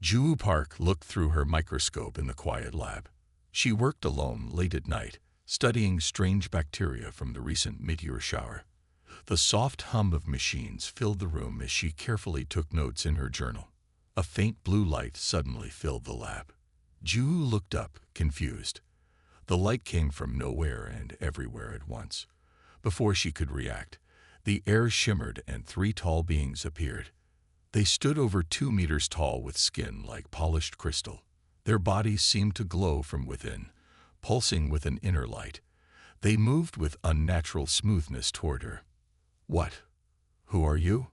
Ju Park looked through her microscope in the quiet lab. She worked alone late at night, studying strange bacteria from the recent meteor shower. The soft hum of machines filled the room as she carefully took notes in her journal. A faint blue light suddenly filled the lab. Ju looked up, confused. The light came from nowhere and everywhere at once. Before she could react, the air shimmered and three tall beings appeared. They stood over 2 meters tall with skin like polished crystal. Their bodies seemed to glow from within, pulsing with an inner light. They moved with unnatural smoothness toward her. "What? Who are you?"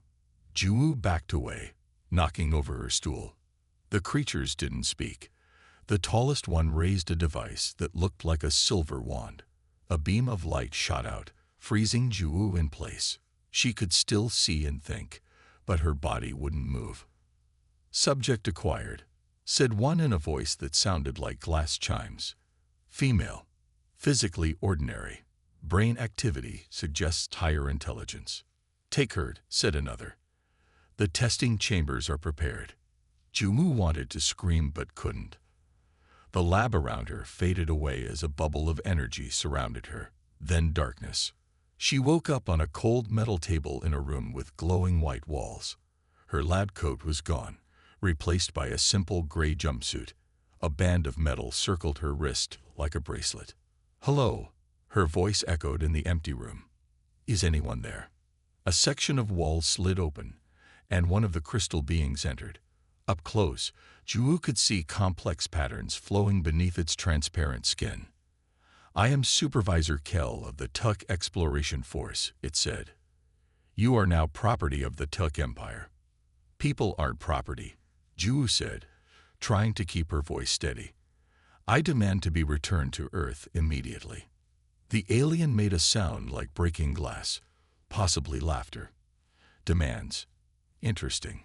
Ju backed away, knocking over her stool. The creatures didn't speak. The tallest one raised a device that looked like a silver wand. A beam of light shot out, freezing Ju in place. She could still see and think, but her body wouldn't move. "Subject acquired," said one in a voice that sounded like glass chimes. "Female. Physically ordinary. Brain activity suggests higher intelligence." "Take her," said another. "The testing chambers are prepared." Jumu wanted to scream but couldn't. The lab around her faded away as a bubble of energy surrounded her. Then darkness. She woke up on a cold metal table in a room with glowing white walls. Her lab coat was gone, replaced by a simple gray jumpsuit. A band of metal circled her wrist like a bracelet. "Hello," her voice echoed in the empty room. "Is anyone there?" A section of wall slid open, and one of the crystal beings entered. Up close, Ju could see complex patterns flowing beneath its transparent skin. "I am Supervisor Kell of the Tuk Exploration Force," it said. "You are now property of the Tuk Empire." "People aren't property," Ju said, trying to keep her voice steady. "I demand to be returned to Earth immediately." The alien made a sound like breaking glass, possibly laughter. "Demands. Interesting.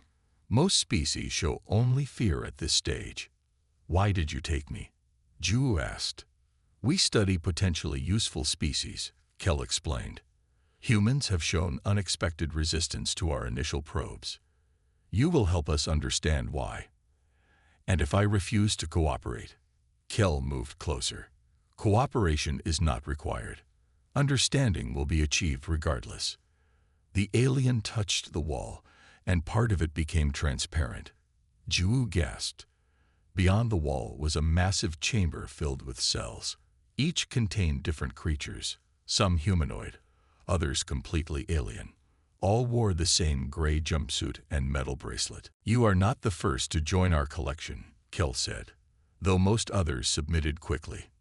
Most species show only fear at this stage." "Why did you take me?" Ju asked. "We study potentially useful species," Kell explained. "Humans have shown unexpected resistance to our initial probes. You will help us understand why." "And if I refuse to cooperate?" Kell moved closer. "Cooperation is not required. Understanding will be achieved regardless." The alien touched the wall, and part of it became transparent. Ju gasped. Beyond the wall was a massive chamber filled with cells. Each contained different creatures, some humanoid, others completely alien. All wore the same gray jumpsuit and metal bracelet. "You are not the first to join our collection," Kell said, though most others submitted quickly.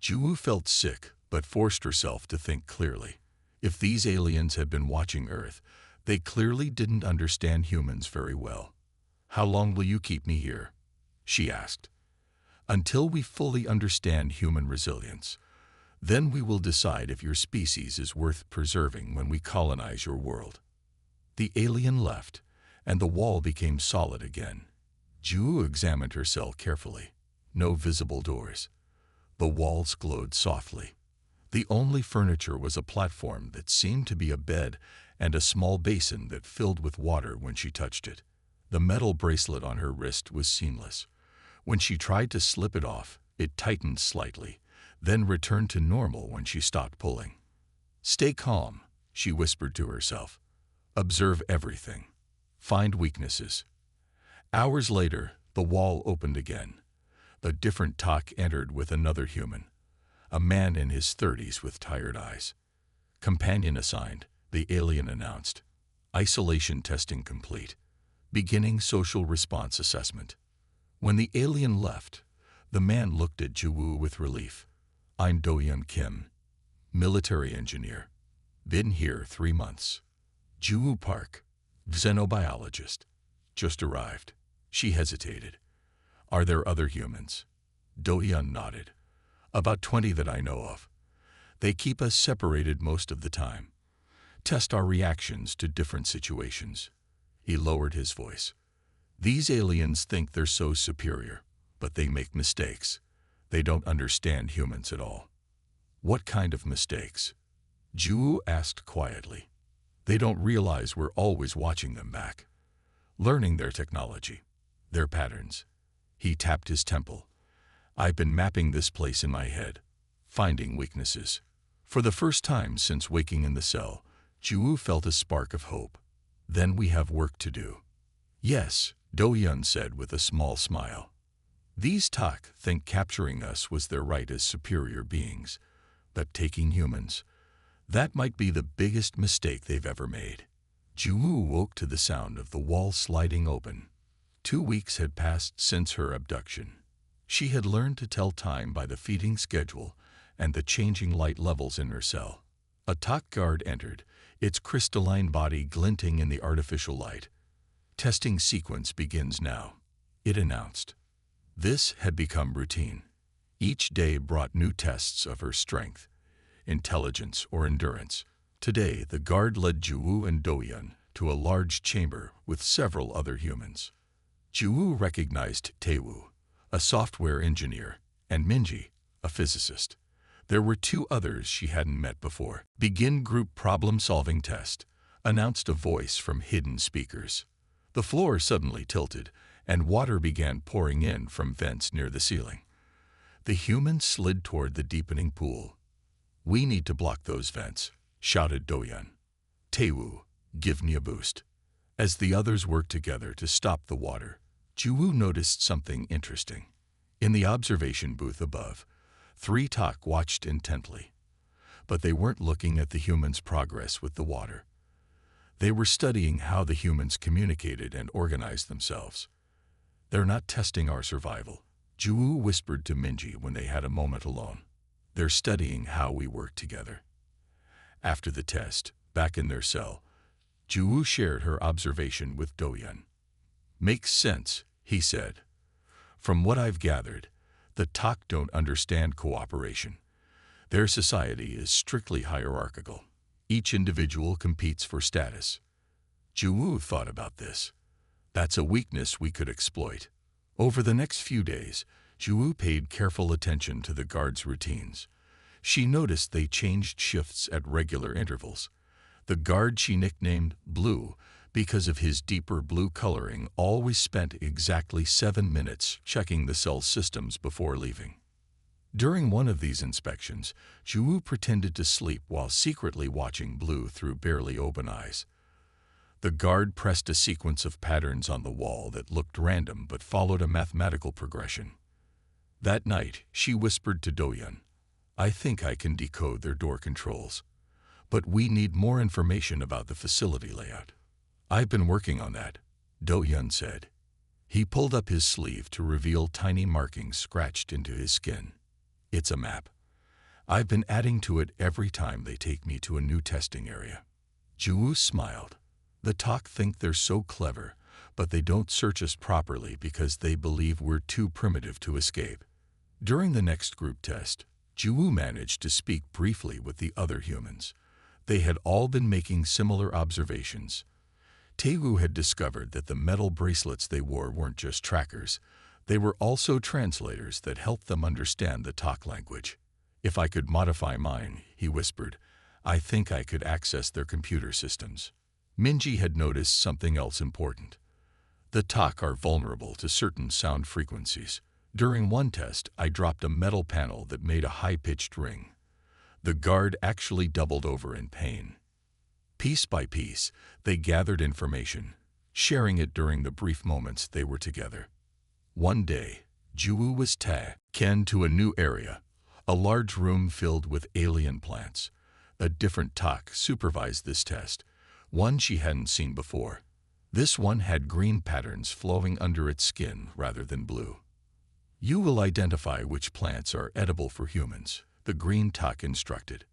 Ju felt sick, but forced herself to think clearly. If these aliens had been watching Earth, they clearly didn't understand humans very well. "How long will you keep me here?" she asked. "Until we fully understand human resilience. Then we will decide if your species is worth preserving when we colonize your world." The alien left, and the wall became solid again. Ju examined her cell carefully. No visible doors. The walls glowed softly. The only furniture was a platform that seemed to be a bed and a small basin that filled with water when she touched it. The metal bracelet on her wrist was seamless. When she tried to slip it off, it tightened slightly, then returned to normal when she stopped pulling. "Stay calm," she whispered to herself. "Observe everything. Find weaknesses." Hours later, the wall opened again. A different Tuk entered with another human, a man in his 30s with tired eyes. "Companion assigned," the alien announced. "Isolation testing complete. Beginning social response assessment." When the alien left, the man looked at Ju with relief. "I'm Do-Yeon Kim, military engineer. Been here 3 months." Ju Park, xenobiologist. Just arrived. She hesitated. "Are there other humans?" Do-Yeon nodded. "About 20 that I know of. They keep us separated most of the time. Test our reactions to different situations." He lowered his voice. "These aliens think they're so superior, but they make mistakes. They don't understand humans at all." "What kind of mistakes?" Ju asked quietly. "They don't realize we're always watching them back, learning their technology. Their patterns. He tapped his temple. I've been mapping this place in my head, finding weaknesses. For the first time since waking in the cell, Juwu felt a spark of hope. Then we have work to do. Yes, Do-hyun said with a small smile. These Tak think capturing us was their right as superior beings, but taking humans, that might be the biggest mistake they've ever made. Juwu woke to the sound of the wall sliding open. 2 weeks had passed since her abduction. She had learned to tell time by the feeding schedule and the changing light levels in her cell. A Tak guard entered, its crystalline body glinting in the artificial light. Testing sequence begins now, it announced. This had become routine. Each day brought new tests of her strength, intelligence, or endurance. Today, the guard led Juwu and Do-hyun to a large chamber with several other humans. Juwu recognized Taewoo, a software engineer, and Minji, a physicist. There were 2 others she hadn't met before. Begin group problem-solving test, announced a voice from hidden speakers. The floor suddenly tilted, and water began pouring in from vents near the ceiling. The humans slid toward the deepening pool. We need to block those vents, shouted Do-hyun. Taewoo, give me a boost. As the others worked together to stop the water, Juwu noticed something interesting. In the observation booth above, 3 Tak watched intently. But they weren't looking at the humans' progress with the water. They were studying how the humans communicated and organized themselves. They're not testing our survival, Juwu whispered to Minji when they had a moment alone. They're studying how we work together. After the test, back in their cell, Juwu shared her observation with Do-hyun. Makes sense, he said. From what I've gathered, the Tak don't understand cooperation. Their society is strictly hierarchical. Each individual competes for status. Juwu thought about this. That's a weakness we could exploit. Over the next few days, Juwu paid careful attention to the guards' routines. She noticed they changed shifts at regular intervals. The guard she nicknamed Blue, because of his deeper blue coloring, always spent exactly 7 minutes checking the cell's systems before leaving. During one of these inspections, Juwu pretended to sleep while secretly watching Blue through barely open eyes. The guard pressed a sequence of patterns on the wall that looked random but followed a mathematical progression. That night, she whispered to Do-hyun, I think I can decode their door controls. But we need more information about the facility layout. I've been working on that, Do-hyun said. He pulled up his sleeve to reveal tiny markings scratched into his skin. It's a map. I've been adding to it every time they take me to a new testing area. Juwu smiled. The Tak think they're so clever, but they don't search us properly because they believe we're too primitive to escape. During the next group test, Juwu managed to speak briefly with the other humans. They had all been making similar observations. Taewoo had discovered that the metal bracelets they wore weren't just trackers. They were also translators that helped them understand the Tak language. If I could modify mine, he whispered, I think I could access their computer systems. Minji had noticed something else important. The Tak are vulnerable to certain sound frequencies. During one test, I dropped a metal panel that made a high-pitched ring. The guard actually doubled over in pain. Piece by piece, they gathered information, sharing it during the brief moments they were together. One day, Juwu was taken to a new area, a large room filled with alien plants. A different Tak supervised this test, one she hadn't seen before. This one had green patterns flowing under its skin rather than blue. You will identify which plants are edible for humans, the green Tak instructed.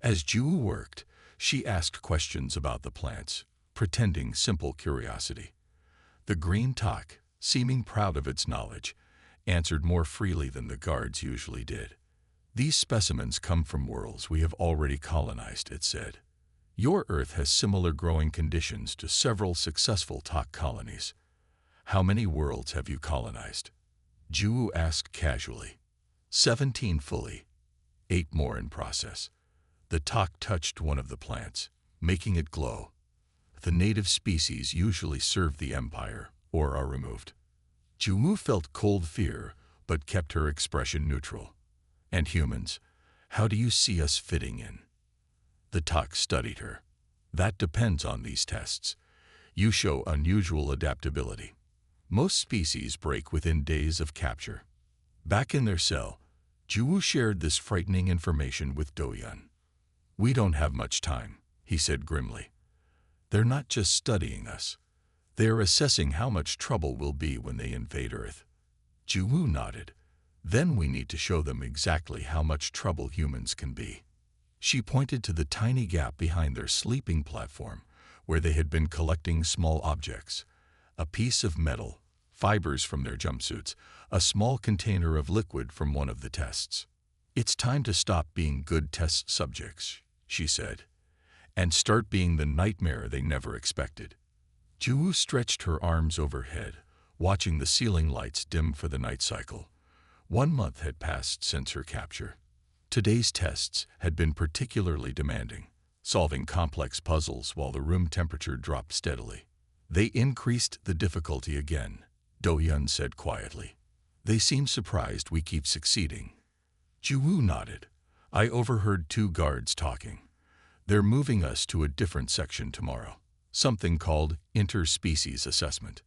As Juwu worked, she asked questions about the plants, pretending simple curiosity. The green Tak, seeming proud of its knowledge, answered more freely than the guards usually did. These specimens come from worlds we have already colonized, it said. Your Earth has similar growing conditions to several successful Tak colonies. How many worlds have you colonized? Juwu asked casually. 17 fully. 8 more in process. The Tak touched one of the plants, making it glow. The native species usually serve the Empire or are removed. Juwu felt cold fear, but kept her expression neutral. And humans, how do you see us fitting in? The Tok studied her. That depends on these tests. You show unusual adaptability. Most species break within days of capture. Back in their cell, Juwu shared this frightening information with Do-yun. We don't have much time, he said grimly. They're not just studying us. They're assessing how much trouble will be when they invade Earth. Juwu nodded. Then we need to show them exactly how much trouble humans can be. She pointed to the tiny gap behind their sleeping platform, where they had been collecting small objects. A piece of metal, fibers from their jumpsuits, a small container of liquid from one of the tests. It's time to stop being good test subjects, she said, and start being the nightmare they never expected. Juwu stretched her arms overhead, watching the ceiling lights dim for the night cycle. 1 month had passed since her capture. Today's tests had been particularly demanding, solving complex puzzles while the room temperature dropped steadily. They increased the difficulty again, Do-yun said quietly. They seem surprised we keep succeeding. Juwu nodded. I overheard 2 guards talking. They're moving us to a different section tomorrow, something called interspecies assessment.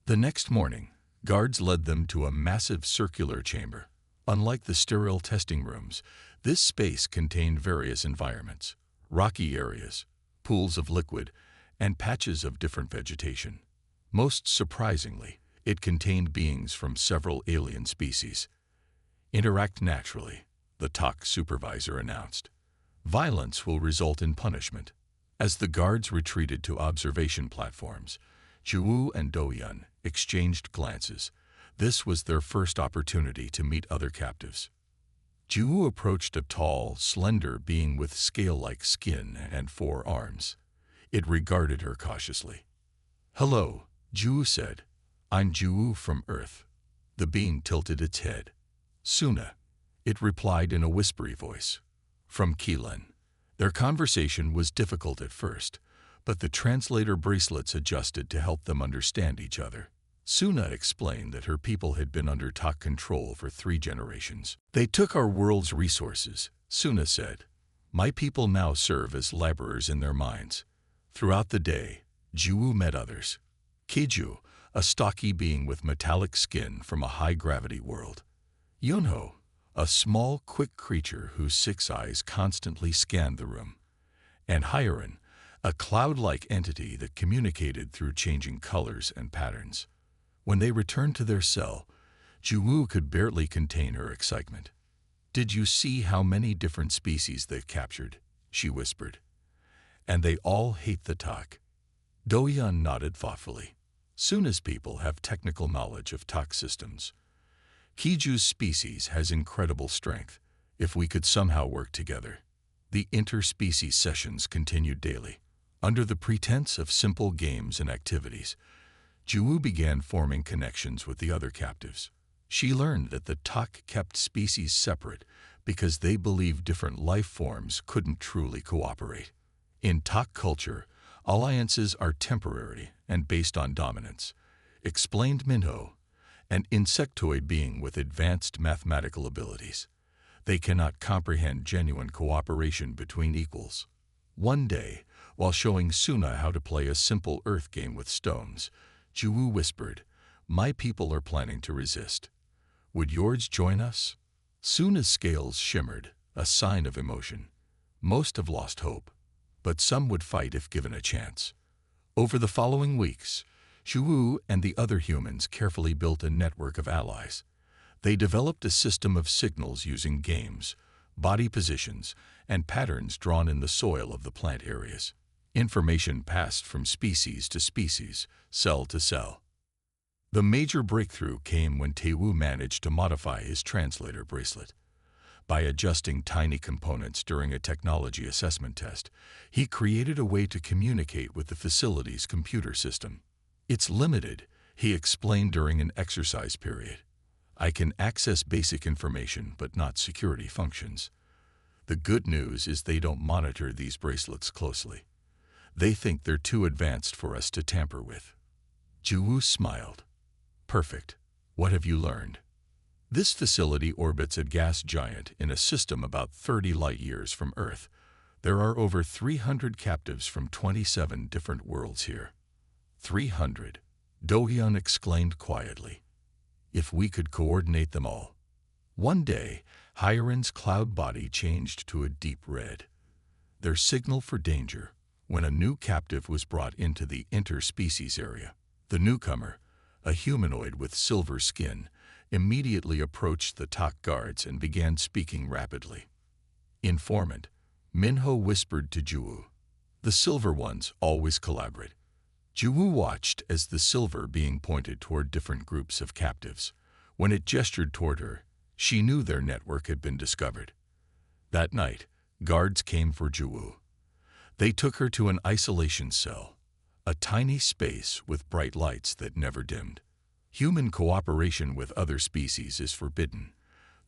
The next morning, guards led them to a massive circular chamber. Unlike the sterile testing rooms, this space contained various environments, rocky areas, pools of liquid, and patches of different vegetation. Most surprisingly, it contained beings from several alien species. Interact naturally, the Tok supervisor announced. Violence will result in punishment. As the guards retreated to observation platforms, Juwu and Do-yun exchanged glances. This was their first opportunity to meet other captives. Juwu approached a tall, slender being with scale-like skin and 4 arms. It regarded her cautiously. Hello, Juwu said. I'm Juwu from Earth. The being tilted its head. Suna, it replied in a whispery voice. From Keelan. Their conversation was difficult at first, but the translator bracelets adjusted to help them understand each other. Suna explained that her people had been under Tok control for 3 generations. They took our world's resources, Suna said. My people now serve as laborers in their mines. Throughout the day, Juwu met others. Keiju, a stocky being with metallic skin from a high-gravity world. Yunho, a small, quick creature whose 6 eyes constantly scanned the room. And Hyarin, a cloud-like entity that communicated through changing colors and patterns. When they returned to their cell, Juwu could barely contain her excitement. Did you see how many different species they've captured? She whispered. And they all hate the Tok. Do-yun nodded thoughtfully. Suna's people have technical knowledge of Tok systems. Kiju's species has incredible strength. If we could somehow work together. The interspecies sessions continued daily. Under the pretense of simple games and activities, Juwu began forming connections with the other captives. She learned that the Tok kept species separate because they believed different life forms couldn't truly cooperate. In Tok culture, alliances are temporary and based on dominance, explained Minho, an insectoid being with advanced mathematical abilities. They cannot comprehend genuine cooperation between equals. One day, while showing Suna how to play a simple Earth game with stones, Juwu whispered, My people are planning to resist. Would yours join us? Suna's scales shimmered, a sign of emotion. Most have lost hope, but some would fight if given a chance. Over the following weeks, Juwu and the other humans carefully built a network of allies. They developed a system of signals using games, body positions, and patterns drawn in the soil of the plant areas. Information passed from species to species, cell to cell. The major breakthrough came when Taewoo managed to modify his translator bracelet. By adjusting tiny components during a technology assessment test, he created a way to communicate with the facility's computer system. It's limited, he explained during an exercise period. I can access basic information but not security functions. The good news is they don't monitor these bracelets closely. They think they're too advanced for us to tamper with. Juwu smiled. Perfect. What have you learned? This facility orbits a gas giant in a system about 30 light-years from Earth. There are over 300 captives from 27 different worlds here. 300, Do-hyun exclaimed quietly. If we could coordinate them all. One day, Hyarin's cloud body changed to a deep red. Their signal for danger when a new captive was brought into the interspecies area. The newcomer, a humanoid with silver skin, immediately approached the Tak guards and began speaking rapidly. Informant, Minho whispered to Ju-woo. The silver ones always collaborate. Ju-woo watched as the silver being pointed toward different groups of captives. When it gestured toward her, she knew their network had been discovered. That night, guards came for Ju-woo. They took her to an isolation cell, a tiny space with bright lights that never dimmed. Human cooperation with other species is forbidden,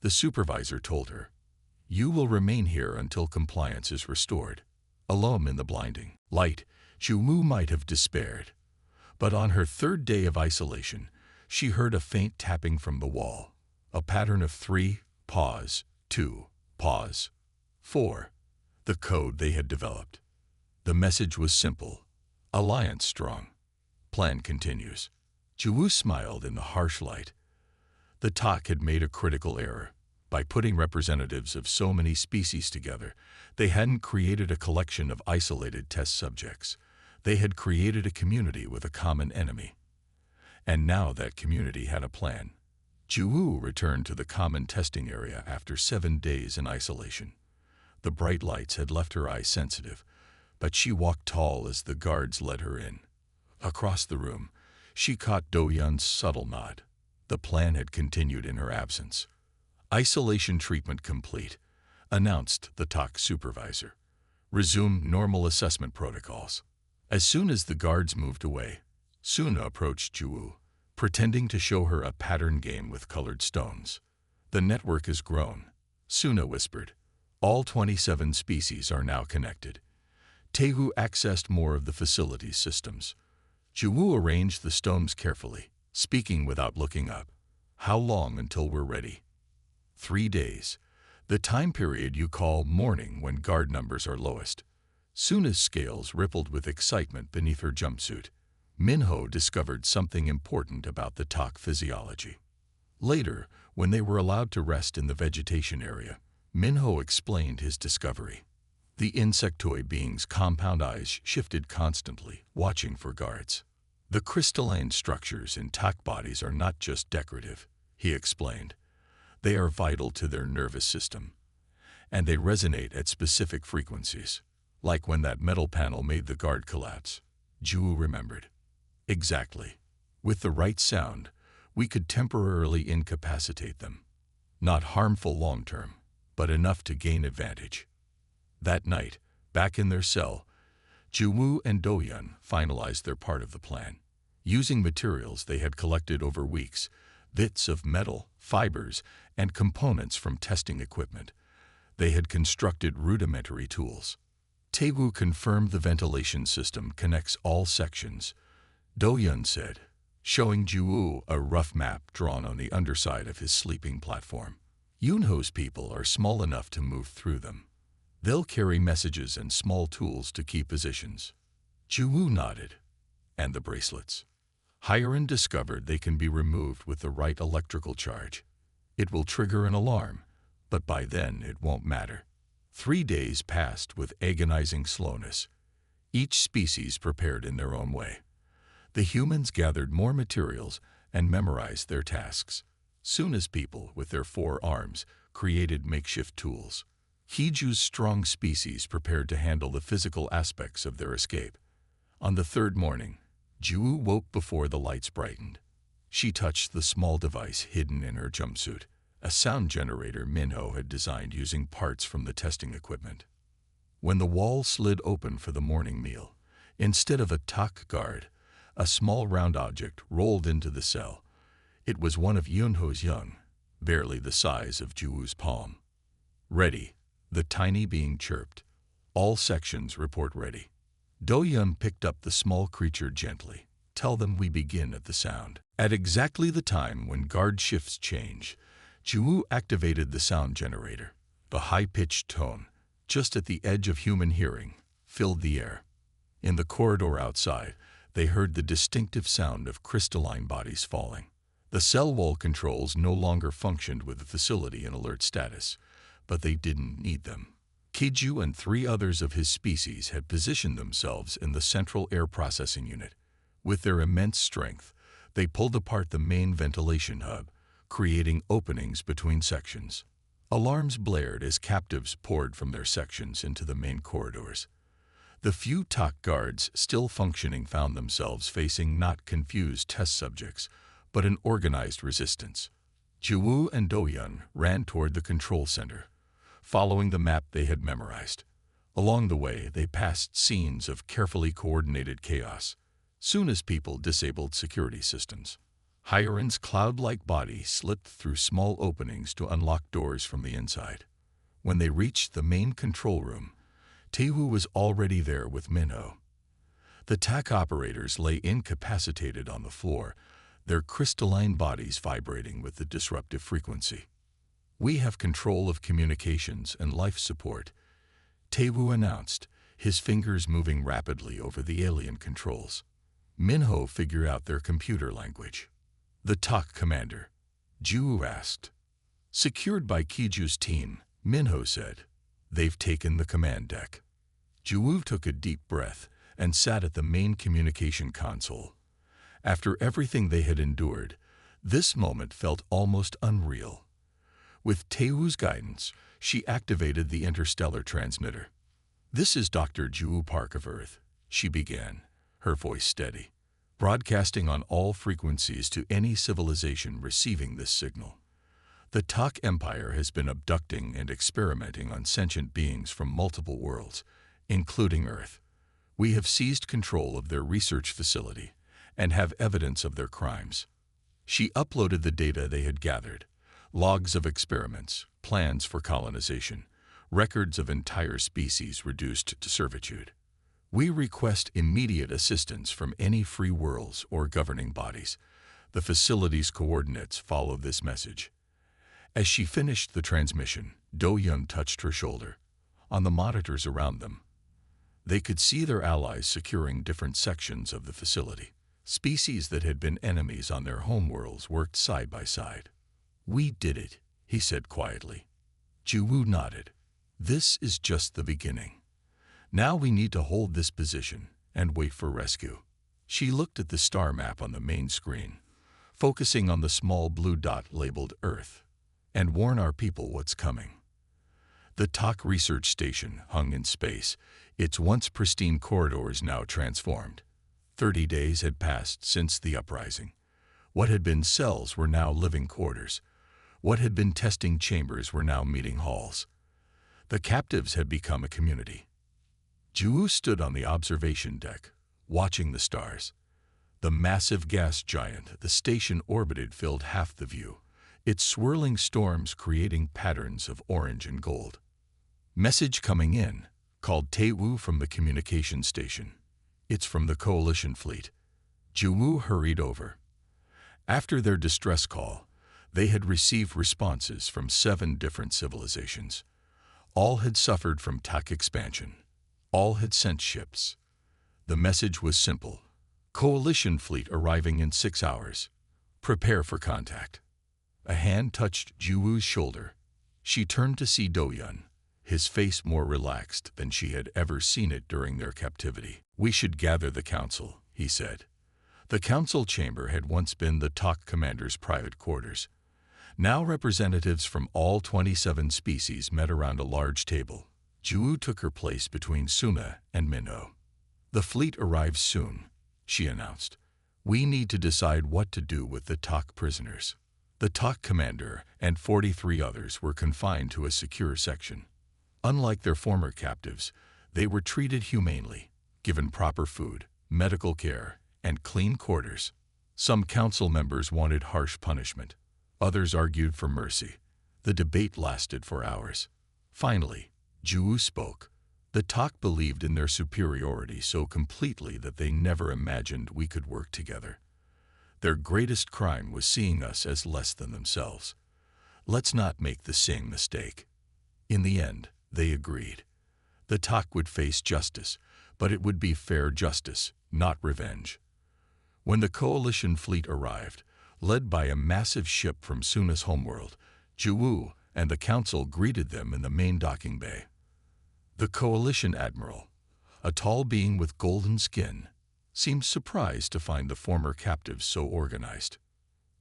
the supervisor told her. You will remain here until compliance is restored. Alone in the blinding light, Ju-woo might have despaired. But on her third day of isolation, she heard a faint tapping from the wall, a pattern of 3, pause, 2, pause, 4, the code they had developed. The message was simple, alliance strong. Plan continues. Ju-woo smiled in the harsh light. The Tak had made a critical error. By putting representatives of so many species together, they hadn't created a collection of isolated test subjects. They had created a community with a common enemy. And now that community had a plan. Ju-woo returned to the common testing area after 7 days in isolation. The bright lights had left her eyes sensitive, but she walked tall as the guards led her in. Across the room, she caught Do-hyun's subtle nod. The plan had continued in her absence. Isolation treatment complete, announced the Tak supervisor. Resume normal assessment protocols. As soon as the guards moved away, Suna approached Ju-woo, pretending to show her a pattern game with colored stones. The network has grown, Suna whispered. All 27 species are now connected. Taehu accessed more of the facility's systems. Ju-woo arranged the stones carefully, speaking without looking up. How long until we're ready? 3 days, the time period you call morning when guard numbers are lowest. Suna's scales rippled with excitement beneath her jumpsuit. Minho discovered something important about the Tak physiology. Later, when they were allowed to rest in the vegetation area, Minho explained his discovery. The insectoid being's compound eyes shifted constantly, watching for guards. The crystalline structures in Tak bodies are not just decorative, he explained. They are vital to their nervous system, and they resonate at specific frequencies, like when that metal panel made the guard collapse. Ju remembered. Exactly. With the right sound, we could temporarily incapacitate them. Not harmful long-term, but enough to gain advantage. That night, back in their cell, Ju-woo and Do-hyun finalized their part of the plan. Using materials they had collected over weeks, bits of metal, fibers, and components from testing equipment, they had constructed rudimentary tools. Taewu confirmed the ventilation system connects all sections, Do-hyun said, showing Ju-woo a rough map drawn on the underside of his sleeping platform. Yoonho's people are small enough to move through them. They'll carry messages and small tools to key positions. Ju-woo nodded. And the bracelets. Hyarin discovered they can be removed with the right electrical charge. It will trigger an alarm, but by then it won't matter. 3 days passed with agonizing slowness. Each species prepared in their own way. The humans gathered more materials and memorized their tasks. Suna's people, with their 4 arms, created makeshift tools. Heeju's strong species prepared to handle the physical aspects of their escape. On the 3rd morning, Ju woke before the lights brightened. She touched the small device hidden in her jumpsuit, a sound generator Minho had designed using parts from the testing equipment. When the wall slid open for the morning meal, instead of a Tak guard, a small round object rolled into the cell. It was one of Yoonho's young, barely the size of Juwoo's palm. Ready, the tiny being chirped. All sections report ready. Do-hyun picked up the small creature gently. Tell them we begin at the sound. At exactly the time when guard shifts change, Juwu activated the sound generator. The high-pitched tone, just at the edge of human hearing, filled the air. In the corridor outside, they heard the distinctive sound of crystalline bodies falling. The cell wall controls no longer functioned with the facility in alert status, but they didn't need them. Kiju and 3 others of his species had positioned themselves in the central air processing unit. With their immense strength, they pulled apart the main ventilation hub, creating openings between sections. Alarms blared as captives poured from their sections into the main corridors. The few TOC guards still functioning found themselves facing not confused test subjects, but an organized resistance. Juwu and Doyun ran toward the control center, following the map they had memorized. Along the way, they passed scenes of carefully coordinated chaos, soon as people disabled security systems. Hiren's cloud-like body slipped through small openings to unlock doors from the inside. When they reached the main control room, Taewoo was already there with Minho. The TAC operators lay incapacitated on the floor, their crystalline bodies vibrating with the disruptive frequency. "We have control of communications and life support," Taewoo announced, his fingers moving rapidly over the alien controls. Minho figured out their computer language. "The TOC commander?" Juwu asked. "Secured by Kiju's team," Minho said. "They've taken the command deck." Juwu took a deep breath and sat at the main communication console. After everything they had endured, this moment felt almost unreal. With Taewoo's guidance, she activated the interstellar transmitter. "This is Dr. Juwu Park of Earth," she began, her voice steady, broadcasting on all frequencies to any civilization receiving this signal. "The TOC Empire has been abducting and experimenting on sentient beings from multiple worlds, including Earth. We have seized control of their research facility and have evidence of their crimes." She uploaded the data they had gathered, logs of experiments, plans for colonization, records of entire species reduced to servitude. "We request immediate assistance from any free worlds or governing bodies. The facility's coordinates follow this message." As she finished the transmission, Do-Yun touched her shoulder. On the monitors around them, they could see their allies securing different sections of the facility. Species that had been enemies on their homeworlds worked side by side. "We did it," he said quietly. Juwu nodded. "This is just the beginning. Now we need to hold this position and wait for rescue." She looked at the star map on the main screen, focusing on the small blue dot labeled Earth, "and warn our people what's coming." The TOC research station hung in space, its once pristine corridors now transformed. 30 days had passed since the uprising. What had been cells were now living quarters. What had been testing chambers were now meeting halls. The captives had become a community. Juwu stood on the observation deck, watching the stars. The massive gas giant the station orbited filled half the view, its swirling storms creating patterns of orange and gold. "Message coming in," called Taewoo from the communication station. "It's from the Coalition fleet." Juwu hurried over. After their distress call, they had received responses from 7 different civilizations. All had suffered from TOC expansion. All had sent ships. The message was simple: Coalition fleet arriving in 6 hours. Prepare for contact. A hand touched Juwu's shoulder. She turned to see Do-Yun, his face more relaxed than she had ever seen it during their captivity. "We should gather the council," he said. The council chamber had once been the TOC commander's private quarters. Now representatives from all 27 species met around a large table. Juwu took her place between Suna and Minho. "The fleet arrives soon," she announced. "We need to decide what to do with the TOC prisoners." The TOC commander and 43 others were confined to a secure section. Unlike their former captives, they were treated humanely, given proper food, medical care, and clean quarters. Some council members wanted harsh punishment. Others argued for mercy. The debate lasted for hours. Finally, Juwu spoke. "The TOC believed in their superiority so completely that they never imagined we could work together. Their greatest crime was seeing us as less than themselves. Let's not make the same mistake. In the end, they agreed. The Tak would face justice, but it would be fair justice, not revenge. When the coalition fleet arrived, led by a massive ship from Suna's homeworld, Jiwu and the council greeted them in the main docking bay. The coalition admiral, a tall being with golden skin, seemed surprised to find the former captives so organized.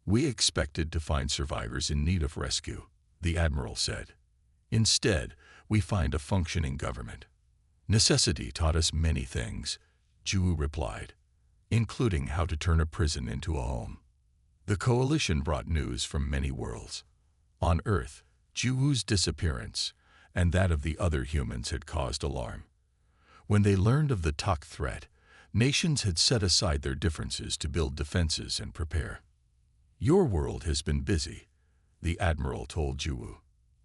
"We expected to find survivors in need of rescue," the admiral said. "Instead, we find a functioning government." "Necessity taught us many things," Jiwu replied, "including how to turn a prison into a home." The coalition brought news from many worlds. On Earth, Jiwu's disappearance and that of the other humans had caused alarm. When they learned of the Tak threat, nations had set aside their differences to build defenses and prepare. "Your world has been busy," the admiral told Jiwu.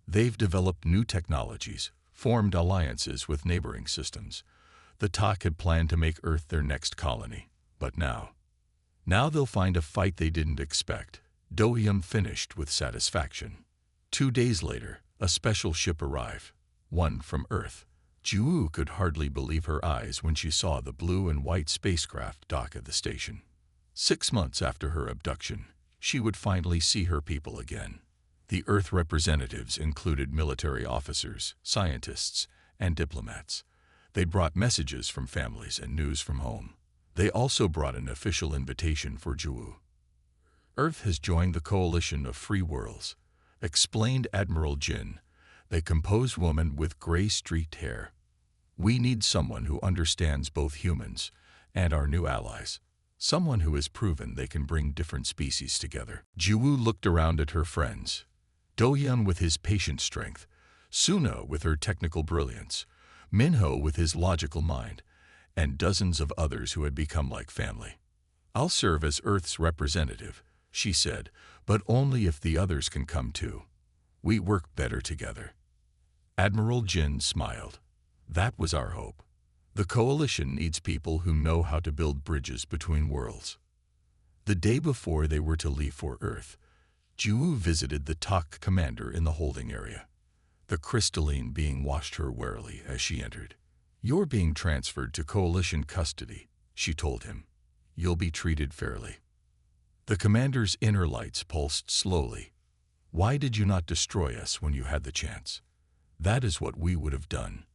"They've developed new technologies, formed alliances with neighboring systems. The Tak had planned to make Earth their next colony, but now they'll find a fight they didn't expect." Dohyum finished with satisfaction. 2 days later, a special ship arrived, one from Earth. Jiwu could hardly believe her eyes when she saw the blue and white spacecraft dock at the station. 6 months after her abduction, she would finally see her people again. The Earth representatives included military officers, scientists, and diplomats. They brought messages from families and news from home. They also brought an official invitation for Jiwu. "Earth has joined the coalition of free worlds," explained Admiral Jin, the composed woman with gray-streaked hair. "We need someone who understands both humans and our new allies. Someone who has proven they can bring different species together." Jiwu looked around at her friends. Dohyun with his patient strength, Suna with her technical brilliance, Minho with his logical mind, and dozens of others who had become like family. "I'll serve as Earth's representative," she said, "but only if the others can come too. We work better together." Admiral Jin smiled. "That was our hope. The coalition needs people who know how to build bridges between worlds." The day before they were to leave for Earth, Jiwu visited the Tak commander in the holding area. The crystalline being watched her warily as she entered. "You're being transferred to coalition custody," she told him. "You'll be treated fairly." The commander's inner lights pulsed slowly. "Why did you not destroy us when you had the chance? That is what we would have done.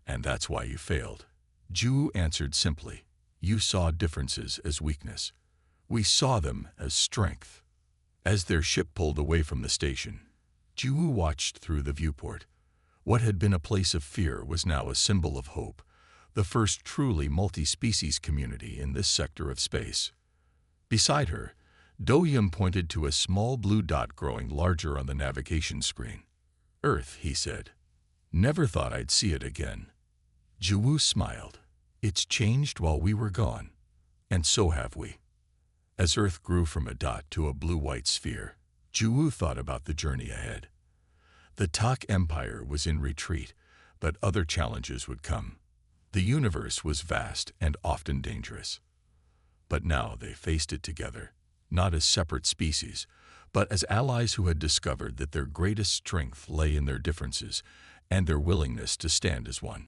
And that's why you failed." Jiwu answered simply. "You saw differences as weakness. We saw them as strength." As their ship pulled away from the station, Jiwu watched through the viewport. What had been a place of fear was now a symbol of hope, the first truly multi-species community in this sector of space. Beside her, Dohyum pointed to a small blue dot growing larger on the navigation screen. "Earth," he said. "Never thought I'd see it again." Jiwu smiled. "It's changed while we were gone, and so have we." As Earth grew from a dot to a blue-white sphere, Jiwu thought about the journey ahead. The Tak Empire was in retreat, but other challenges would come. The universe was vast and often dangerous. But now they faced it together, not as separate species, but as allies who had discovered that their greatest strength lay in their differences and their willingness to stand as one.